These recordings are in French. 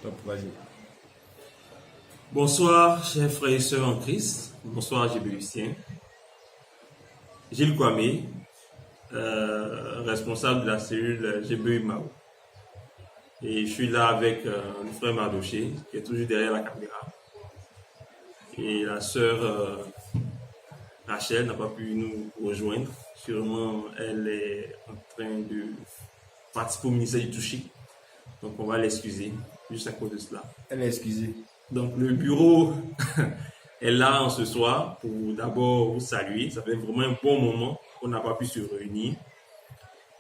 Top, vas-y. Bonsoir, chers frères et sœurs en Christ. Bonsoir, GB Lucien. Gilles Kwame, responsable de la cellule GBU Mao. Et je suis là avec le frère Mardoché, qui est toujours derrière la caméra. Et la sœur Rachel n'a pas pu nous rejoindre. Sûrement, elle est en train de participer au ministère du Touché. Donc, on va l'excuser, juste à cause de cela. Elle est excusée. Donc, le bureau est là en ce soir pour d'abord vous saluer. Ça fait vraiment un bon moment qu'on n'a pas pu se réunir.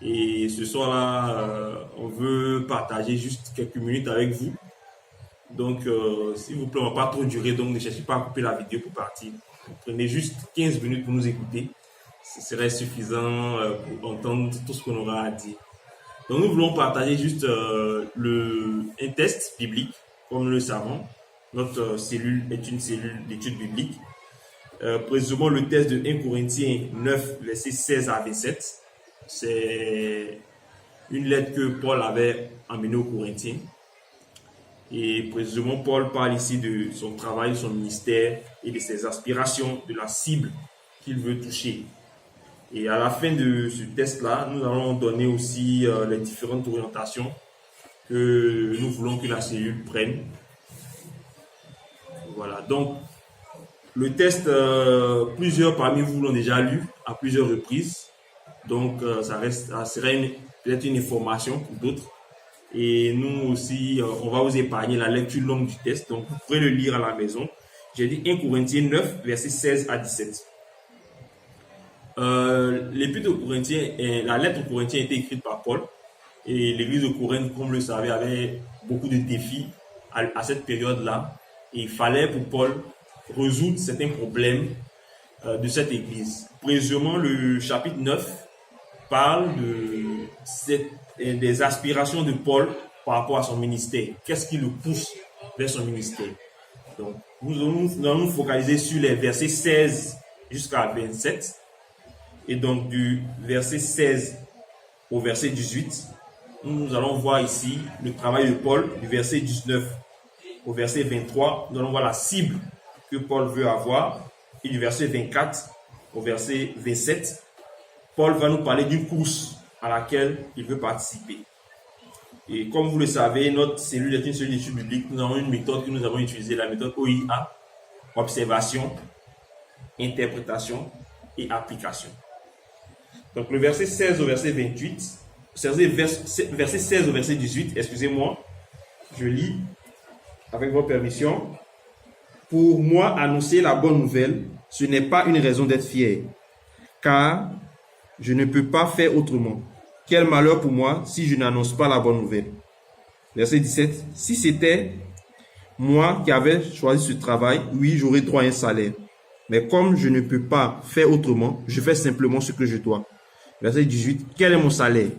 Et ce soir-là, on veut partager juste quelques minutes avec vous. Donc, s'il vous plaît, on ne va pas trop durer. Donc, ne cherchez pas à couper la vidéo pour partir. Prenez juste 15 minutes pour nous écouter. Ce serait suffisant pour entendre tout ce qu'on aura à dire. Donc, nous voulons partager juste un test biblique, comme nous le savons. Notre cellule est une cellule d'études bibliques. Précisément le test de 1 Corinthiens 9, versets 16 à 27. C'est une lettre que Paul avait amenée aux Corinthiens. Et précisément, Paul parle ici de son travail, son ministère et de ses aspirations, de la cible qu'il veut toucher. Et à la fin de ce test-là, nous allons donner aussi les différentes orientations que nous voulons que la cellule prenne. Voilà, donc le test, plusieurs parmi vous l'ont déjà lu à plusieurs reprises. Donc ça serait peut-être une information pour d'autres. Et nous aussi, on va vous épargner la lecture longue du test. Donc vous pourrez le lire à la maison. J'ai dit 1 Corinthiens 9, versets 16 à 17. L'épître aux Corinthiens, la lettre aux Corinthiens a été écrite par Paul. Et l'église de Corinthe, comme vous le savez, avait beaucoup de défis à cette période-là. Et il fallait pour Paul résoudre certains problèmes de cette église. Précisément, le chapitre 9 parle des aspirations de Paul par rapport à son ministère. Qu'est-ce qui le pousse vers son ministère? Donc, nous allons nous focaliser sur les versets 16 jusqu'à 27. Et donc, du verset 16 au verset 18, nous allons voir ici le travail de Paul, du verset 19 au verset 23, nous allons voir la cible que Paul veut avoir. Et du verset 24 au verset 27, Paul va nous parler d'une course à laquelle il veut participer. Et comme vous le savez, notre cellule est une cellule d'études bibliques. Nous avons une méthode que nous avons utilisée, la méthode OIA, observation, interprétation et application. Donc le verset 16 au verset 28, verset 16 au verset 18, excusez-moi, je lis avec votre permission. Pour moi, annoncer la bonne nouvelle, ce n'est pas une raison d'être fier, car je ne peux pas faire autrement. Quel malheur pour moi si je n'annonce pas la bonne nouvelle. Verset 17. Si c'était moi qui avais choisi ce travail, oui, j'aurais droit à un salaire. Mais comme je ne peux pas faire autrement, je fais simplement ce que je dois. Verset 18. Quel est mon salaire?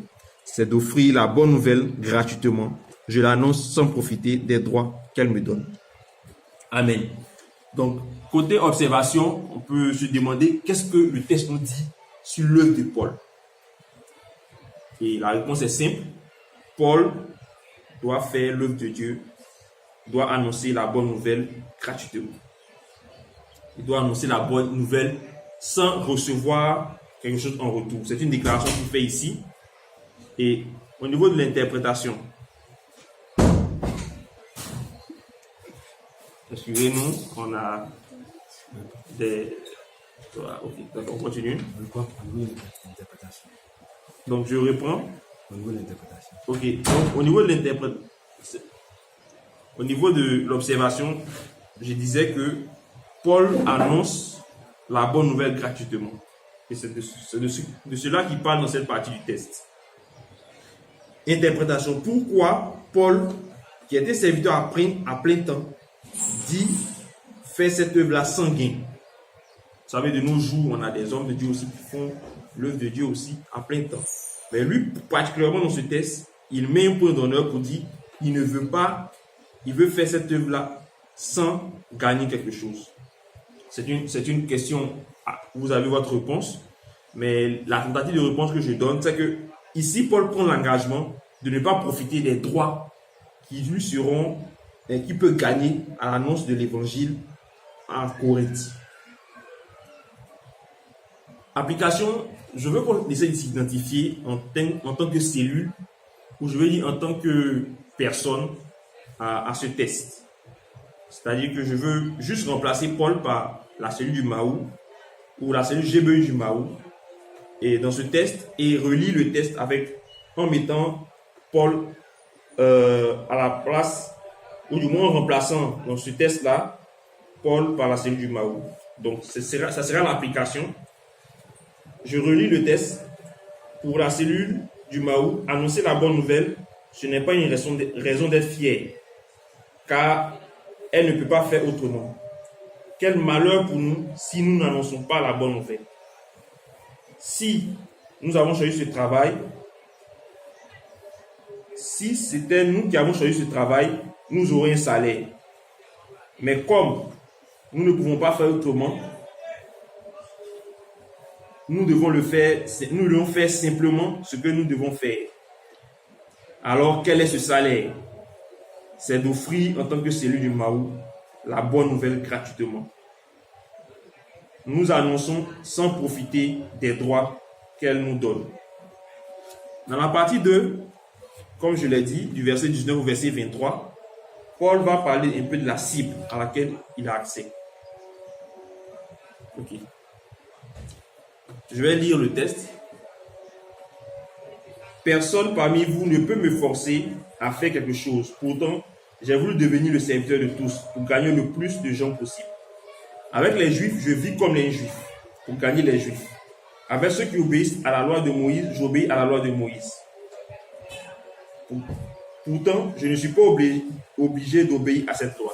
C'est d'offrir la bonne nouvelle gratuitement. Je l'annonce sans profiter des droits qu'elle me donne. Amen. Donc, côté observation, on peut se demander qu'est-ce que le texte nous dit sur l'œuvre de Paul. Et la réponse est simple. Paul doit faire l'œuvre de Dieu, doit annoncer la bonne nouvelle gratuitement. Il doit annoncer la bonne nouvelle sans recevoir quelque chose en retour. C'est une déclaration qu'il fait ici. Et au niveau de l'interprétation, excusez-nous, on a des... Ok, d'accord, on continue. Donc, je reprends. Au niveau de l'interprétation. Ok, donc au niveau de l'interprétation, au niveau de l'observation, je disais que Paul annonce la bonne nouvelle gratuitement. Et c'est de cela qu'il parle dans cette partie du test. Interprétation. Pourquoi Paul, qui était serviteur à plein temps, dit faire cette œuvre-là sans gain? Vous savez, de nos jours, on a des hommes de Dieu aussi qui font l'œuvre de Dieu aussi à plein temps. Mais lui, particulièrement dans ce test, il met un point d'honneur pour dire il ne veut pas, il veut faire cette œuvre-là sans gagner quelque chose. C'est une question, vous avez votre réponse, mais la tentative de réponse que je donne, c'est que ici, Paul prend l'engagement de ne pas profiter des droits qui peut gagner à l'annonce de l'évangile en Corinthe. Application, je veux qu'on essaie de s'identifier en tant que cellule, ou je veux dire en tant que personne à ce test. C'est-à-dire que je veux juste remplacer Paul par la cellule du Maou ou la cellule GBU du Maou et dans ce test et relie le test en mettant Paul à la place, ou du moins en remplaçant dans ce test-là Paul par la cellule du Maou. Donc ça sera l'application. Je relis le test. Pour la cellule du Maou, annoncer la bonne nouvelle, ce n'est pas une raison d'être fier, car elle ne peut pas faire autrement. Quel malheur pour nous si nous n'annonçons pas la bonne nouvelle. Si nous avons choisi ce travail, si c'était nous qui avons choisi ce travail, nous aurions un salaire. Mais comme nous ne pouvons pas faire autrement, nous devons faire simplement ce que nous devons faire. Alors, quel est ce salaire? C'est d'offrir en tant que cellule du Maou la bonne nouvelle gratuitement. Nous annonçons sans profiter des droits qu'elle nous donne. Dans la partie 2, comme je l'ai dit, du verset 19 au verset 23, Paul va parler un peu de la cible à laquelle il a accès. Ok. Je vais lire le test. Personne parmi vous ne peut me forcer à faire quelque chose. Pourtant, j'ai voulu devenir le serviteur de tous pour gagner le plus de gens possible. Avec les Juifs, je vis comme les Juifs pour gagner les Juifs. Avec ceux qui obéissent à la loi de Moïse, j'obéis à la loi de Moïse. Pourtant, je ne suis pas obligé d'obéir à cette loi.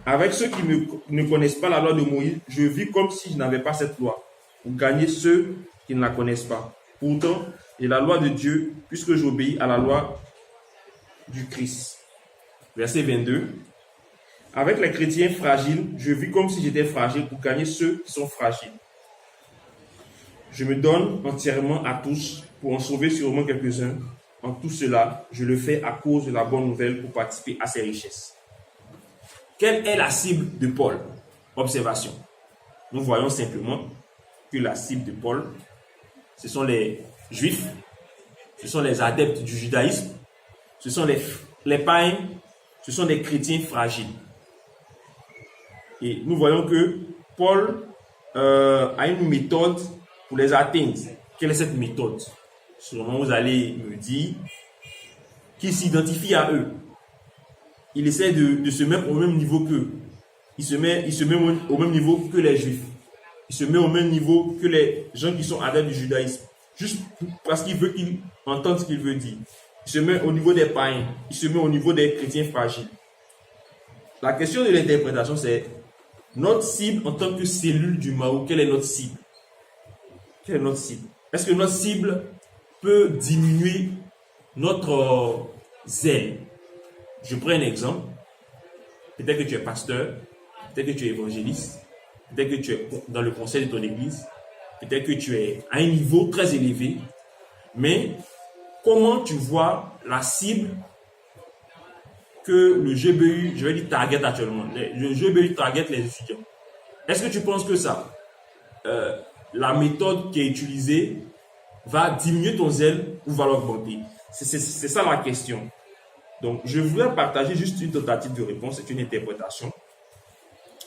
Avec ceux qui ne connaissent pas la loi de Moïse, je vis comme si je n'avais pas cette loi, pour gagner ceux qui ne la connaissent pas. Pourtant, j'ai la loi de Dieu, puisque j'obéis à la loi du Christ. Verset 22. Avec les chrétiens fragiles, je vis comme si j'étais fragile pour gagner ceux qui sont fragiles. Je me donne entièrement à tous pour en sauver sûrement quelques-uns. En tout cela, je le fais à cause de la bonne nouvelle pour participer à ses richesses. Quelle est la cible de Paul? Observation. Nous voyons simplement que la cible de Paul, ce sont les Juifs, ce sont les adeptes du judaïsme, ce sont les païens, ce sont les chrétiens fragiles. Et nous voyons que Paul a une méthode pour les atteindre. Quelle est cette méthode? Sûrement vous allez me dire qu'il s'identifie à eux. Il essaie de se mettre au même niveau qu'eux. Il se met au même niveau que les Juifs. Il se met au même niveau que les gens qui sont adeptes du judaïsme. Juste parce qu'il veut qu'ils entendent ce qu'il veut dire. Il se met au niveau des païens. Il se met au niveau des chrétiens fragiles. La question de l'interprétation, c'est notre cible en tant que cellule du Maou. Quelle est notre cible? Quelle est notre cible? Est-ce que notre cible peut diminuer notre zèle? Je prends un exemple. Peut-être que tu es pasteur, peut-être que tu es évangéliste, peut-être que tu es dans le conseil de ton église, peut-être que tu es à un niveau très élevé, mais comment tu vois la cible que le GBU, je vais dire target actuellement, le GBU target les étudiants? Est-ce que tu penses que ça, la méthode qui est utilisée va diminuer ton zèle ou va l'augmenter? C'est ça la question. Donc, je voulais partager juste une tentative de réponse, c'est une interprétation.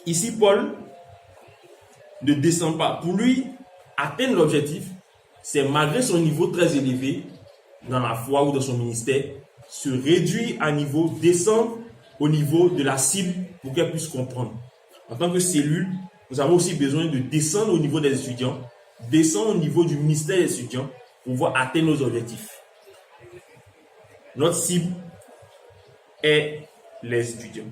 Ici, Paul ne descend pas. Pour lui, atteindre l'objectif, c'est malgré son niveau très élevé dans la foi ou dans son ministère, se réduire à niveau, descendre au niveau de la cible pour qu'elle puisse comprendre. En tant que cellule, nous avons aussi besoin de descendre au niveau des étudiants, descendre au niveau du ministère des étudiants pour pouvoir atteindre nos objectifs. Notre cible est les étudiants.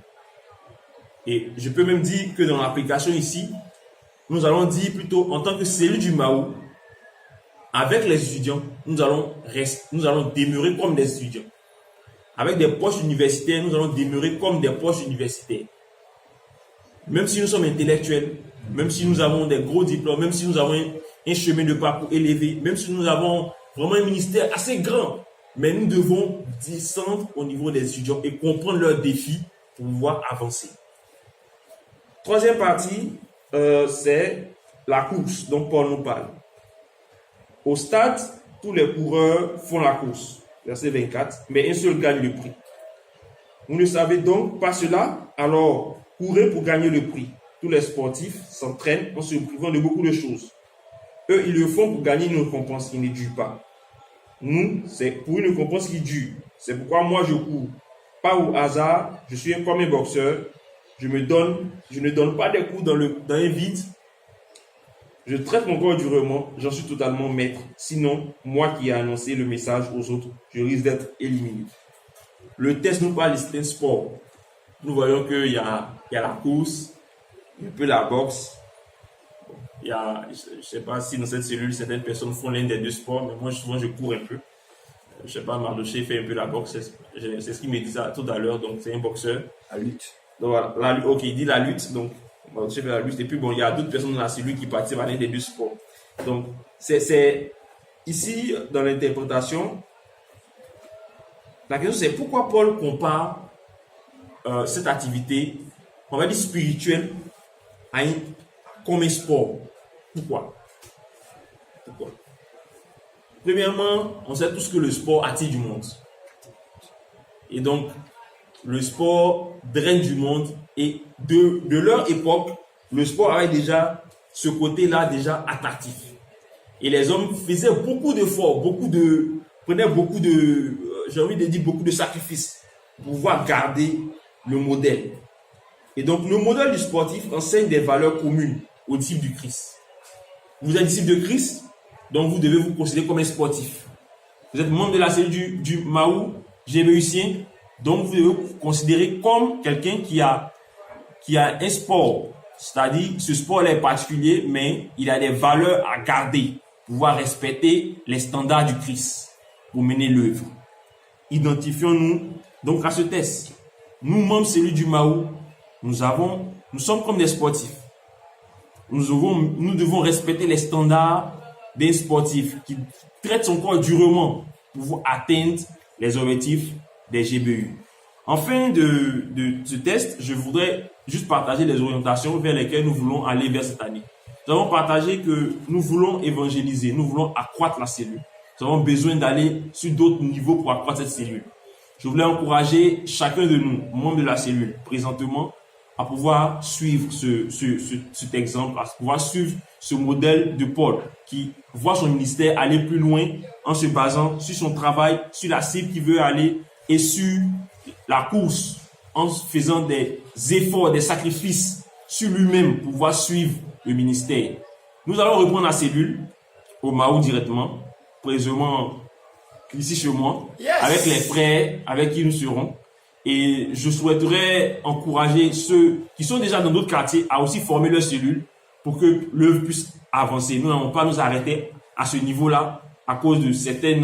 Et je peux même dire que dans l'application ici, nous allons dire plutôt en tant que cellule du Maou, avec les étudiants, nous allons demeurer comme des étudiants. Avec des poches universitaires, nous allons demeurer comme des poches universitaires. Même si nous sommes intellectuels, même si nous avons des gros diplômes, même si nous avons un chemin de parcours élevé, même si nous avons vraiment un ministère assez grand, Mais nous devons descendre au niveau des étudiants et comprendre leurs défis pour pouvoir avancer. Troisième partie, c'est la course dont Paul nous parle. Au stade, tous les coureurs font la course. Verset 24. Mais un seul gagne le prix. Vous ne savez donc pas cela? Alors, courez pour gagner le prix. Tous les sportifs s'entraînent en se privant de beaucoup de choses. Eux, ils le font pour gagner une récompense qui ne dure pas. Nous, c'est pour une récompense qui dure. C'est pourquoi moi, je cours. Pas au hasard, je suis comme un boxeur. Je ne donne pas des coups dans un vide. Je traite mon corps durement, j'en suis totalement maître. Sinon, moi qui ai annoncé le message aux autres, je risque d'être éliminé. Le test nous parle d'un sport. Nous voyons qu'il y a la course, un peu la boxe. Il y a, je ne sais pas si dans cette cellule, certaines personnes font l'un des deux sports, mais moi, souvent, je cours un peu. Je ne sais pas, Mardoché fait un peu la boxe. C'est ce qu'il me disait tout à l'heure, donc c'est un boxeur. La lutte. Donc voilà, ok, il dit la lutte, donc Mardoché fait la lutte. Et puis bon, il y a d'autres personnes dans la cellule qui participent à l'un des deux sports. Donc, c'est ici, dans l'interprétation, la question c'est pourquoi Paul compare cette activité, on va dire spirituelle, comme un sport. Pourquoi? Premièrement, on sait tous que le sport attire du monde. Et donc, le sport draine du monde. Et de leur époque, le sport avait déjà ce côté-là déjà attractif. Et les hommes faisaient beaucoup d'efforts, prenaient beaucoup de, j'ai envie de dire beaucoup de sacrifices pour pouvoir garder le modèle. Et donc, le modèle du sportif enseigne des valeurs communes aux disciples du Christ. Vous êtes disciple de Christ, donc vous devez vous considérer comme un sportif. Vous êtes membre de la cellule du Maou, Géméusien, donc vous devez vous considérer comme quelqu'un qui a un sport. C'est-à-dire, ce sport est particulier, mais il a des valeurs à garder, pouvoir respecter les standards du Christ pour mener l'œuvre. Identifions-nous donc à ce test. Nous, membres de la cellule du Maou, nous sommes comme des sportifs. Nous devons respecter les standards d'un sportif qui traite son corps durement pour atteindre les objectifs des GBU. En fin de ce test, je voudrais juste partager les orientations vers lesquelles nous voulons aller vers cette année. Nous avons partagé que nous voulons évangéliser, nous voulons accroître la cellule. Nous avons besoin d'aller sur d'autres niveaux pour accroître cette cellule. Je voulais encourager chacun de nous, membres de la cellule, présentement, à pouvoir suivre cet exemple, à pouvoir suivre ce modèle de Paul qui voit son ministère aller plus loin en se basant sur son travail, sur la cible qu'il veut aller et sur la course, en faisant des efforts, des sacrifices sur lui-même pour pouvoir suivre le ministère. Nous allons reprendre la cellule au Maou directement, présentement ici chez moi, avec les frères avec qui nous serons. Et je souhaiterais encourager ceux qui sont déjà dans d'autres quartiers à aussi former leur cellule pour que l'œuvre puisse avancer. Nous n'allons pas nous arrêter à ce niveau-là à cause de certains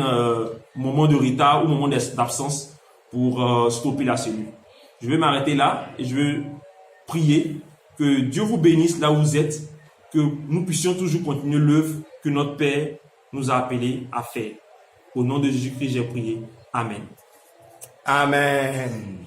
moments de retard ou moments d'absence pour stopper la cellule. Je vais m'arrêter là et je vais prier que Dieu vous bénisse là où vous êtes, que nous puissions toujours continuer l'œuvre que notre Père nous a appelés à faire. Au nom de Jésus-Christ, j'ai prié. Amen. Amen.